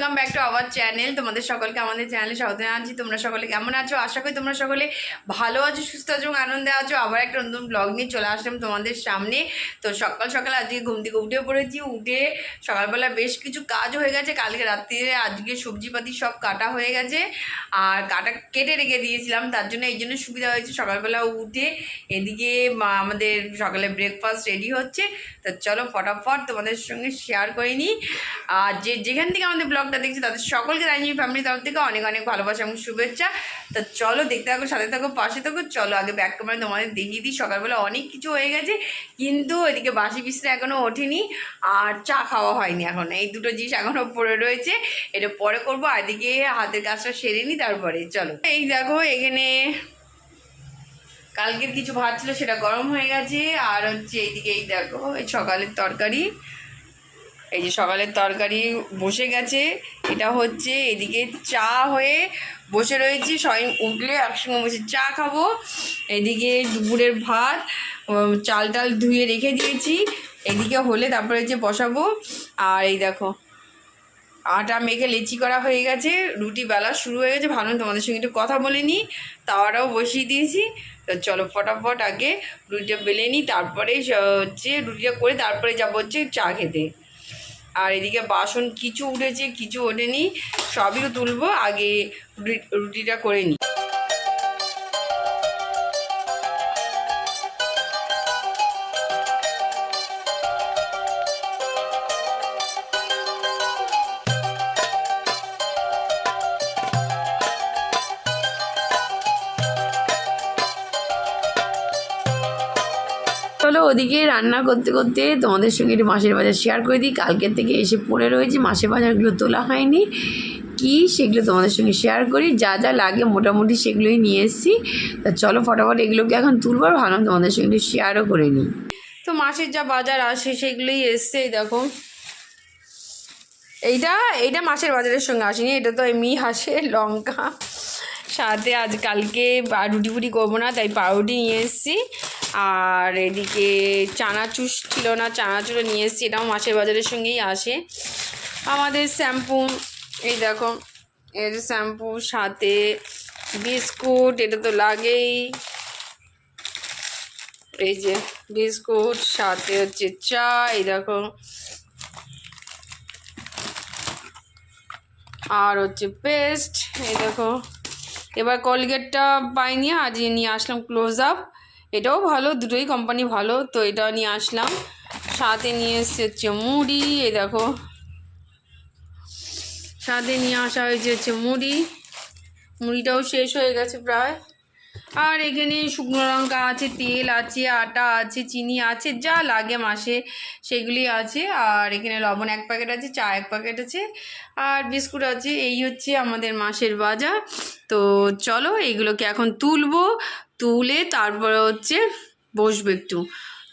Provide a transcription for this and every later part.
Welcome back to our channel. তোমাদের সকলকে আমাদের চ্যানেলে স্বাগত জানাচ্ছি। তোমরা সকলে কেমন আছো? আশা করি তোমরা সকলে ভালো আছো, সুস্থ আছো, আনন্দে আছো। আবার একটা নতুন ব্লগ নিয়ে চলে আসলাম তোমাদের সামনে। তো সকাল সকাল আজকে ঘুম থেকে উঠে পড়েছি। উঠে সকালবেলা বেশ কিছু কাজ হয়ে গেছে। কালকে রাত্রিরে আজকে সবজিপাতি সব কাটা হয়ে গেছে, আর কেটে রেখে দিয়েছিলাম, তার জন্য এই জন্য সুবিধা হয়েছে। সকালবেলা উঠে এদিকে আমাদের সকালে ব্রেকফাস্ট রেডি হচ্ছে। তো চলো ফটাফট তোমাদের সঙ্গে শেয়ার করে নিই। আর যেখান থেকে আমাদের ব্লগটা দেখছি তাদের সকলকে রাইনি ফ্যামিলির তরফ থেকে অনেক অনেক ভালোবাসা এবং শুভেচ্ছা। তো চলো দেখতে থাকো, সাথে থাকো, পাশে থাকো। চলো আগে ব্যাক ক্যামেরা তোমাদের দেখিয়ে দিই। সকালবেলা অনেক কিছু হয়ে গেছে, কিন্তু এদিকে বাসি বিছরা এখনও ওঠেনি, আর চা খাওয়া হয়নি এখন। এই দুটো জিনিস এখনও পড়ে রয়েছে, এটা পরে করবো। আর এদিকে হাতের কাজটা সেরে নিই, তারপরে চলো। এই দেখো এখানে কালকের কিছু ভাত ছিল, সেটা গরম হয়ে গেছে। আর হচ্ছে এইদিকে এই দেখো এই সকালের তরকারি, এই যে সকালের তরকারি বসে গেছে। এটা হচ্ছে এদিকে চা হয়ে বসে রয়েছি, সবাই উঠলে একসঙ্গে বসে চা খাবো। এদিকে দুপুরের ভাত, চাল টাল ধুয়ে রেখে দিয়েছি, এদিকে হলে তারপরে যে বসাবো। আর এই দেখো আটা মেখে লেচি করা হয়ে গেছে, রুটি বেলা শুরু হয়ে গেছে। ভালো তোমাদের সঙ্গে একটু কথা বলে নিই, তাওয়াটাও বসিয়ে দিয়েছি। তো চলো ফটাফট আগে রুটিটা বেলে নিই, তারপরে হচ্ছে রুটিটা করে তারপরে যাবো হচ্ছে চা খেতে। আর এদিকে বাসন কিছু উঠেছে, কিছু ওঠেনি, সবই তুলবো। আগে রুটিটা করে নিই। চলো ওদিকে রান্না করতে করতে তোমাদের সঙ্গে একটু মাছের বাজার শেয়ার করে দিই। কালকের থেকে এসে পড়ে রয়েছে, মাছের বাজারগুলো তোলা হয়নি কি, সেগুলো তোমাদের সঙ্গে শেয়ার করি। যা যা লাগে মোটামুটি সেগুলোই নিয়ে এসেছি। তা চলো ফটাফট এগুলোকে এখন তুলবো, আর ভালো তোমাদের সঙ্গে একটু শেয়ারও করে নিই। তো মাছের যা বাজার আসে সেগুলোই এসছে। দেখো এইটা মাছের বাজারের সঙ্গে আসেনি, এটা তো এমনি আসে। লঙ্কা সাথে আজ কালকে রুটি ফুটি করবো না, তাই পাউরুটি নিয়ে এসেছি। আর এদিকে চানাচুর ছিল না, চানাচুরও নিয়ে এসেছি, এটাও মাছের বাজারের সঙ্গেই আসে। আমাদের শ্যাম্পু, এই দেখো এই যে শ্যাম্পু, সাথে বিস্কুট, এটা তো লাগেই। এই যে বিস্কুট, সাথে হচ্ছে চা, এই দেখো। আর হচ্ছে পেস্ট, এই দেখো। এবার কলগেটটা পাইনি, আজ নিয়ে আসলাম ক্লোজ আপ, এটাও ভালো, দুটোই কোম্পানি ভালো, তো এটাও নিয়ে আসলাম। সাথে নিয়ে এসছে হচ্ছে মুড়ি, এই দেখো সাথে নিয়ে আসা হয়েছে হচ্ছে মুড়িটাও শেষ হয়ে গেছে প্রায়। আর এখানে শুকনো লঙ্কা আছে, তেল আছে, আটা আছে, চিনি আছে, যা লাগে মাসে সেগুলি আছে। আর এখানে লবণ 1 প্যাকেট আছে, চা 1 প্যাকেট আছে, আর বিস্কুট আছে। এই হচ্ছে আমাদের মাসের বাজার। তো চলো এইগুলোকে এখন তুলে তারপরে হচ্ছে বসবো একটু।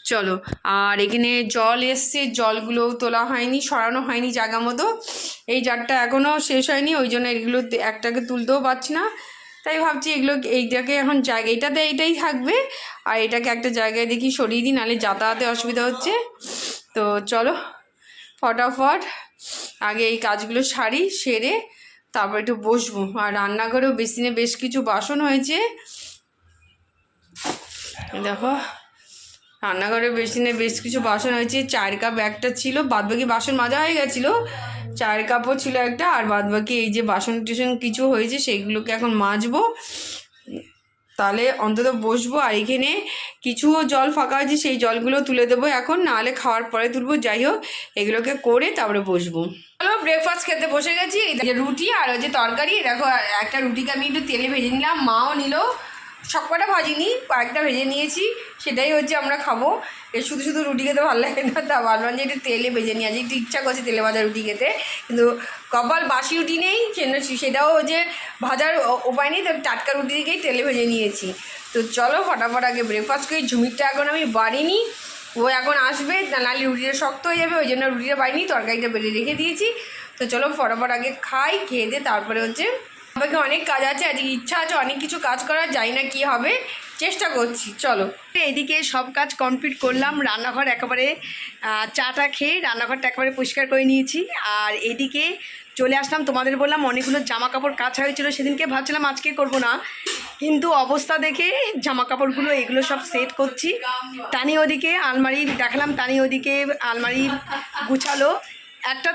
চলো। আর এখানে জল এসছে, জলগুলোও তোলা হয়নি, সরানো হয়নি জায়গা মতো। এই জারটা এখনও শেষ হয়নি, ওই জন্য এগুলো একটাকে তুলতেও পারছি না। তাই ভাবছি এইটাকে এখন এইটাতে এইটাই থাকবে, আর এটাকে একটা জায়গায় দেখি সরিয়ে দিই, নাহলে যাতায়াতে অসুবিধা হচ্ছে। তো চলো ফটাফট আগে এই কাজগুলো সেরে তারপর একটু বসবো। আর রান্নাঘরেও বেসিনে বেশ কিছু বাসন হয়েছে, দেখো রান্নাঘরে বেসিনে বেশ কিছু বাসন হয়েছে। 4 কাপ একটা ছিল, বাদবাকি বাসন মাজা হয়ে গেছিলো। 4 কাপও ছিল একটা, আর বাদবাকি এই যে বাসন টিসন কিছু হয়েছে সেইগুলোকে এখন মাজবো, তাহলে অন্তত বসবো। আর এখানে কিছু জল ফাঁকা আছে, সেই জলগুলো তুলে দেবো এখন, নাহলে খাওয়ার পরে তুলবো। যাই হোক এগুলোকে করে তারপরে বসবো। চলো ব্রেকফাস্ট খেতে বসে গেছি। রুটি আর হচ্ছে তরকারি, দেখো একটা রুটিকে আমি একটু তেলে ভেজে নিলাম, মাও নিল। সবকটা ভাজিনি, কয়েকটা ভেজে নিয়েছি, সেটাই হচ্ছে আমরা খাবো। শুধু শুধু রুটি খেতে ভালো লাগে না, তা ভাবলাম যে একটু তেলে ভেজে নিয়ে আজ একটু ইচ্ছা করছে তেলে ভাজা রুটি খেতে, কিন্তু কপাল বাসি রুটি নেই, সেটাও যে ভাজার উপায় নেই, তো টাটকা রুটি দিকেই তেলে ভেজে নিয়েছি। তো চলো ফটাফট আগে ব্রেকফাস্ট করি। ঝুমিরটা এখন আমি বাড়িনি, ও এখন আসবে, নাহলে রুটিটা শক্ত হয়ে যাবে, ওই জন্য রুটিটা বাড়িনি, তরকারিটা বেড়ে রেখে দিয়েছি। তো চলো ফটাফট আগে খাই, খেয়ে দিয়ে তারপরে হচ্ছে আমাকে অনেক কাজ আছে, আজকে ইচ্ছা আছে অনেক কিছু কাজ করার, জানি না কি হবে, চেষ্টা করছি। চলো এদিকে সব কাজ কমপ্লিট করলাম, রান্নাঘর একেবারে চাটা খেয়ে রান্নাঘরটা একেবারে পরিষ্কার করে নিয়েছি। আর এদিকে চলে আসলাম। তোমাদের বললাম অনেকগুলো জামা কাপড় কাচা হয়েছিল, সেদিনকে ভাবছিলাম আজকে করব না, কিন্তু অবস্থা দেখে জামা কাপড়গুলো এগুলো সব সেট করছি। টানি ওদিকে আলমারি দেখালাম, টানি ওদিকে আলমারি গুছালো। একটা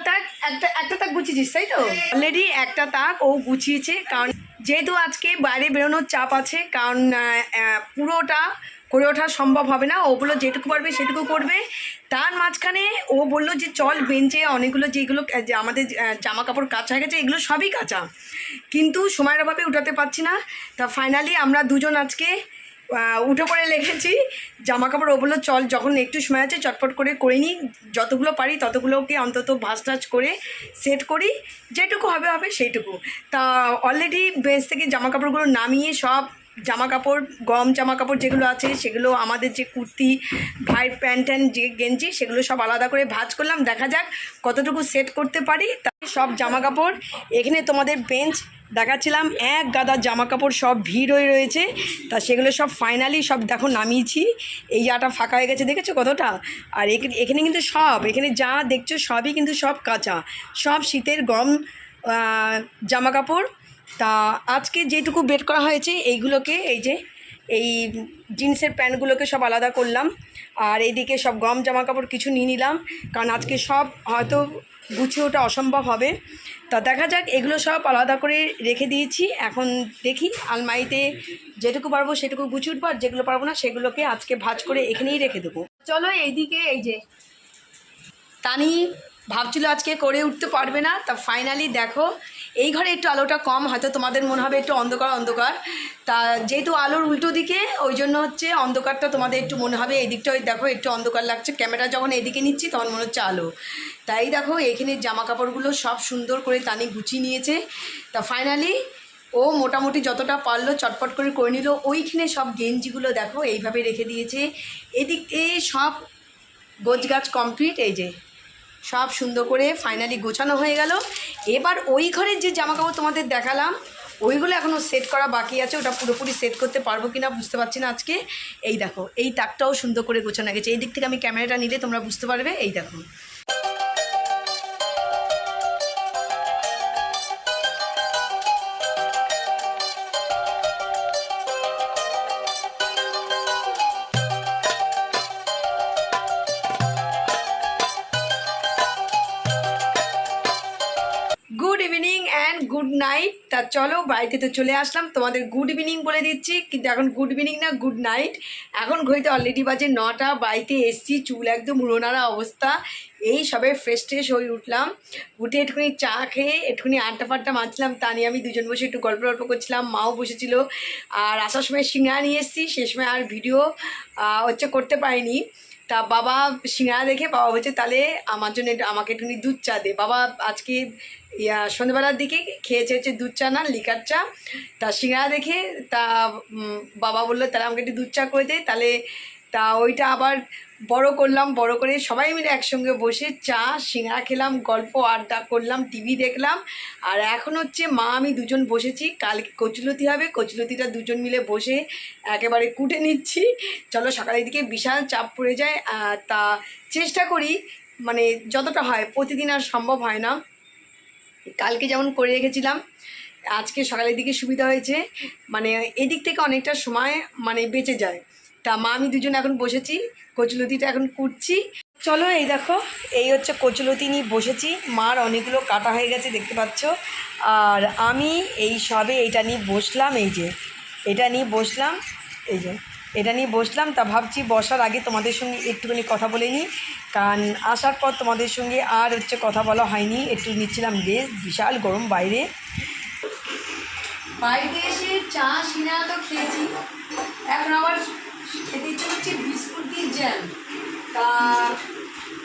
তাক গুছিয়েছিস তাই তো? অলরেডি একটা তাক ও গুছিয়েছে, কারণ যেহেতু আজকে বাইরে বেরোনোর চাপ আছে, কারণ পুরোটা করে ওঠা সম্ভব হবে না, ওগুলো যেটুকু পারবে সেটুকু করবে। তার মাঝখানে ও বললো যে চল বেঞ্চে অনেকগুলো যেগুলো আমাদের জামা কাপড় কাচা হয়ে গেছে এগুলো সবই কাচা, কিন্তু সময়ের অভাবে উঠাতে পারছি না। তা ফাইনালি আমরা দুজন আজকে উঠে পড়ে লেগেছি জামা কাপড়। ও বললো চল যখন একটু সময় আছে চটপট করে নিই, যতগুলো পারি ততগুলোকে অন্তত ভাঁজ টাজ করে সেট করি, যেটুকু হবে হবে সেইটুকু। তা অলরেডি বেঞ্চ থেকে জামা কাপড়গুলো নামিয়ে সব জামা কাপড় গরম জামা কাপড় যেগুলো আছে সেগুলো, আমাদের যে কুর্তি ভাইয়ের প্যান্ট ট্যান্ট যে গেঞ্জি সেগুলো সব আলাদা করে ভাঁজ করলাম। দেখা যাক কতটুকু সেট করতে পারি। তাই সব জামা কাপড় এখানে তোমাদের বেঞ্চ দেখাচ্ছিলাম, এক গাদা জামা কাপড় সব ভিড় হয়ে রয়েছে। তা সেগুলো সব ফাইনালি সব দেখো নামিয়েছি। এই জায়গাটা ফাঁকা হয়ে গেছে, দেখেছো কতটা। আর এখানে কিন্তু সব, এখানে যা দেখছো সবই কিন্তু সব কাঁচা, সব শীতের গরম জামা কাপড়। তা আজকে যেটুকু বের করা হয়েছে এইগুলোকে, এই যে এই জিন্সের প্যান্টগুলোকে সব আলাদা করলাম, আর এইদিকে সব গরম জামা কাপড় কিছু নিয়ে নিলাম, কারণ আজকে সব হয়তো গুছিয়ে ওটা অসম্ভব হবে। তা দেখা যাক, এগুলো সব আলাদা করে রেখে দিয়েছি। এখন দেখি আলমারিতে যেটুকু পারবো সেটুকু গুছিয়ে উঠবো, আর যেগুলো পারবো না সেগুলোকে আজকে ভাঁজ করে এখানেই রেখে দেবো। চলো এইদিকে, এই যে তানি ভাবছিল আজকে করে উঠতে পারবে না, তা ফাইনালি দেখো এই ঘরে একটু আলোটা কম, হয়তো তোমাদের মনে হবে একটু অন্ধকার অন্ধকার। তা যেহেতু আলোর উল্টো দিকে ওই জন্য হচ্ছে অন্ধকারটা তোমাদের একটু মনে হবে। এই দিকটা ওই দেখো একটু অন্ধকার লাগছে, ক্যামেরা যখন এদিকে নিচ্ছি তখন মনে হচ্ছে আলো। তাই দেখো এখানে জামা কাপড়গুলো সব সুন্দর করে তানি গুছিয়ে নিয়েছে। তা ফাইনালি ও মোটামুটি যতটা পারলো চটপট করে নিল। ওইখানে সব গেঞ্জিগুলো দেখো এইভাবে রেখে দিয়েছে। এদিকে সব গোছগাছ কমপ্লিট, এই যে সব সুন্দর করে ফাইনালি গোছানো হয়ে গেল। এবার ওই ঘরের যে জামাকাপড় তোমাদের দেখালাম ওইগুলো এখনও সেট করা বাকি আছে, ওটা পুরোপুরি সেট করতে পারবো কি না বুঝতে পারছি না আজকে। এই দেখো এই তাকটাও সুন্দর করে গোছানো গেছে, এই দিক থেকে আমি ক্যামেরাটা নিলে তোমরা বুঝতে পারবে। এই দেখো good evening and good night. তা চলো বাড়িতে তো চলে আসলাম, তোমাদের গুড ইভিনিং বলে দিচ্ছি, কিন্তু এখন গুড ইভিনিং না গুড নাইট। এখন ঘড়িতে অলরেডি বাজে 9টা, বাড়িতে এসছি, চুল একদম উড়োনাড়া অবস্থা। এই সবে ফ্রেশ ট্রেশ হয়ে উঠলাম, উঠে একটুখানি চা খেয়ে একটুখানি আড্ডা ফাড্ডা মারছিলাম। তা নিয়ে আমি দুজন বসে একটু গল্প করছিলাম, মাও বসেছিল। আর আসার সময় সিঙ্গারা নিয়ে এসেছি, সে সময় আর ভিডিও হচ্ছে করতে পারিনি। তা বাবা সিঙ্গারা দেখে বাবা বলছে তাহলে আমার জন্য আমাকে একটুখানি দুধ চা দে। বাবা আজকে সন্ধ্যেবেলার দিকে খেয়েছে হচ্ছে দুধ চা না লিকার চা। তা সিঙ্গারা দেখে তা বাবা বললো তাহলে আমাকে একটু দুধ চা করে দে। তাহলে তা ওইটা আবার বড় করলাম, বড় করে সবাই মিলে একসঙ্গে বসে চা সিঙ্গারা খেলাম, গল্প আড্ডা করলাম, টিভি দেখলাম। আর এখন হচ্ছে মা আমি দুজন বসেছি, কালকে কচুলতি হবে, কচুলতিটা দুজন মিলে বসে একেবারে কুটে নিচ্ছি। চলো সকালের দিকে বিশাল চাপ পড়ে যায়, তা চেষ্টা করি মানে যতটা হয়, প্রতিদিন আর সম্ভব হয় না। কালকে যেমন করে রেখেছিলাম, আজকে সকালের দিকে সুবিধা হয়েছে, মানে এদিক থেকে অনেকটা সময় মানে বেঁচে যায়। তা মা আমি দুজন এখন বসেছি, কচুলতিটা এখন কুটছি। চলো এই দেখো এই হচ্ছে কচুলতি নিয়ে বসেছি, মার অনেকগুলো কাটা হয়ে গেছে দেখতে পাচ্ছ। আর আমি এই সবে এইটা নিয়ে বসলাম, এই যে এটা নিয়ে বসলাম, এই যে এটা নিয়ে বসলাম। তা ভাবছি বসার আগে তোমাদের সঙ্গে একটুখানি কথা বলে নিই, কারণ আসার পর তোমাদের সঙ্গে আর হচ্ছে কথা বলা হয়নি, একটু নিচ্ছিলাম রেস্ট, বিশাল গরম বাইরে। বাড়িতে এসে চা সিঙ্গারা তো খেয়েছি, এখন আবার খেতে ইচ্ছে করছি বিস্কুট দিয়ে জ্যাম। তা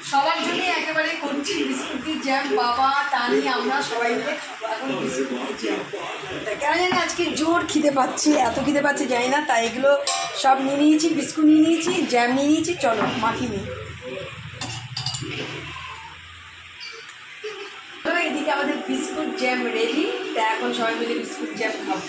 সবার জন্য একেবারে করছি বিস্কুট দিয়ে জ্যাম, বাবা টানি আমরা সবাই মিলে খাবো এখন বিস্কুট দিয়ে জ্যাম। কেন জানি আজকে জোর খিদে পাচ্ছি, এত খিদে পাচ্ছি জানি না। তাই এগুলো সব নিয়ে নিয়েছি, বিস্কুট নিয়ে নিয়েছি, জ্যাম নিয়ে নিয়েছি, চলো মাখি নিই। এদিকে আমাদের বিস্কুট জ্যাম রেডি, তা এখন সবাই মিলে বিস্কুট জ্যাম খাবো।